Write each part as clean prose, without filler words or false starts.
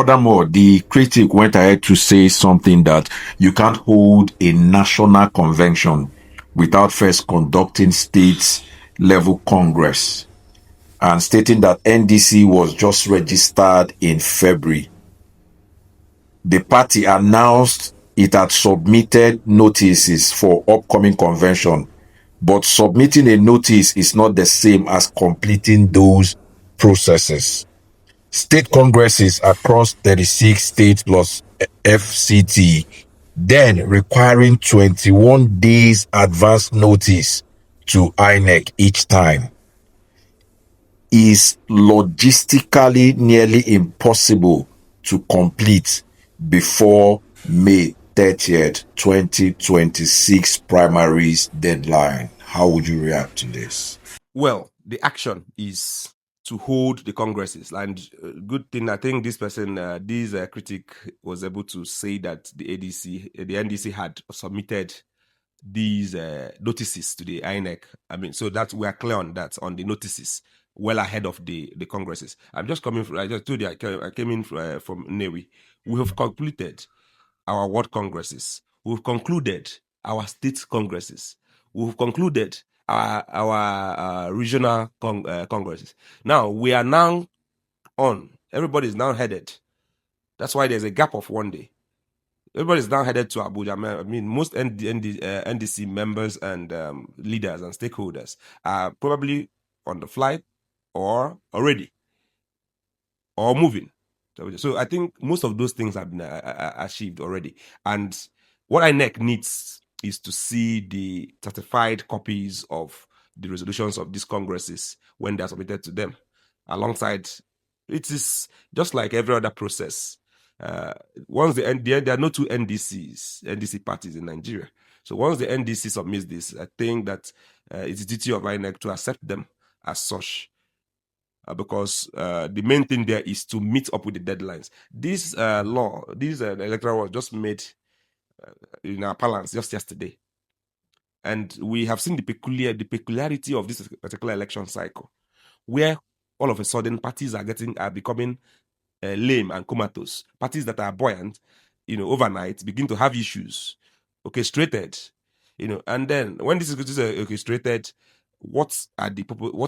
Furthermore, the critic went ahead to say something that you can't hold a national convention without first conducting state level congress, and stating that NDC was just registered in February. The party announced it had submitted notices for upcoming convention, but submitting a notice is not the same as completing those processes. State congresses across 36 states plus FCT, then requiring 21 days advance notice to INEC each time, is logistically nearly impossible to complete before May 30th, 2026 primaries deadline. How would you react to this? Well, the action is to hold the congresses, and good thing, I think this person, this critic was able to say that the NDC had submitted these notices to the INEC. I mean, so that we are clear on that, on the notices, well ahead of the congresses. I'm just coming from, I just told you I came in from Newi. We have concluded our world congresses. We've concluded our state congresses. We've concluded our regional congresses. Now we are now on. Everybody is now headed. That's why there's a gap of 1 day. Everybody's now headed to Abuja. I mean, most NDC members and leaders and stakeholders are probably on the flight or already or moving. So I think most of those things have been achieved already. And what INEC needs is to see the certified copies of the resolutions of these congresses when they are submitted to them. Alongside, it is just like every other process. Once there are no two NDC parties in Nigeria. So once the NDC submits this, I think that it's the duty of INEC to accept them as such. Because the main thing there is to meet up with the deadlines. This law, this electoral was just made in our parlance just yesterday. And we have seen the peculiarity of this particular election cycle, where all of a sudden parties are becoming lame and comatose. Parties that are buoyant, overnight begin to have issues, orchestrated, and then when this is orchestrated, what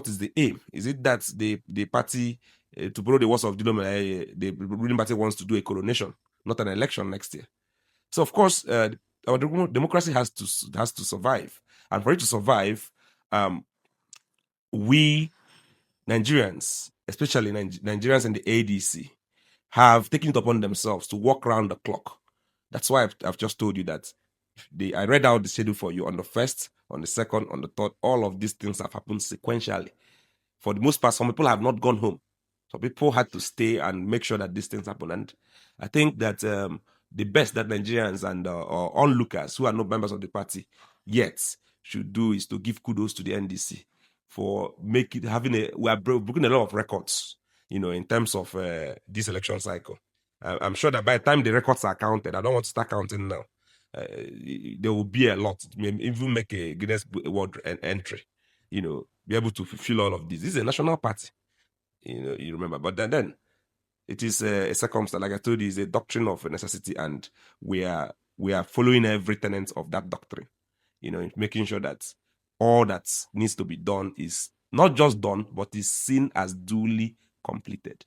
is the aim? Is it that the party, to borrow the words of Dilome, the ruling party wants to do a coronation, not an election next year? So of course, our democracy has to survive, and for it to survive, we Nigerians, especially Nigerians in the ADC, have taken it upon themselves to work around the clock. That's why I've just told you that I read out the schedule for you on the 1st, on the 2nd, on the 3rd. All of these things have happened sequentially. For the most part, some people have not gone home. Some people had to stay and make sure that these things happen. And I think that the best that Nigerians and onlookers who are not members of the party yet should do is to give kudos to the NDC for we are breaking a lot of records, in terms of this election cycle. I'm sure that by the time the records are counted, I don't want to start counting now. There will be a lot. Even make a Guinness World entry, be able to fulfill all of this. This is a national party, you remember. But then it is a circumstance, like I told you, is a doctrine of necessity, and we are following every tenet of that doctrine, making sure that all that needs to be done is not just done, but is seen as duly completed.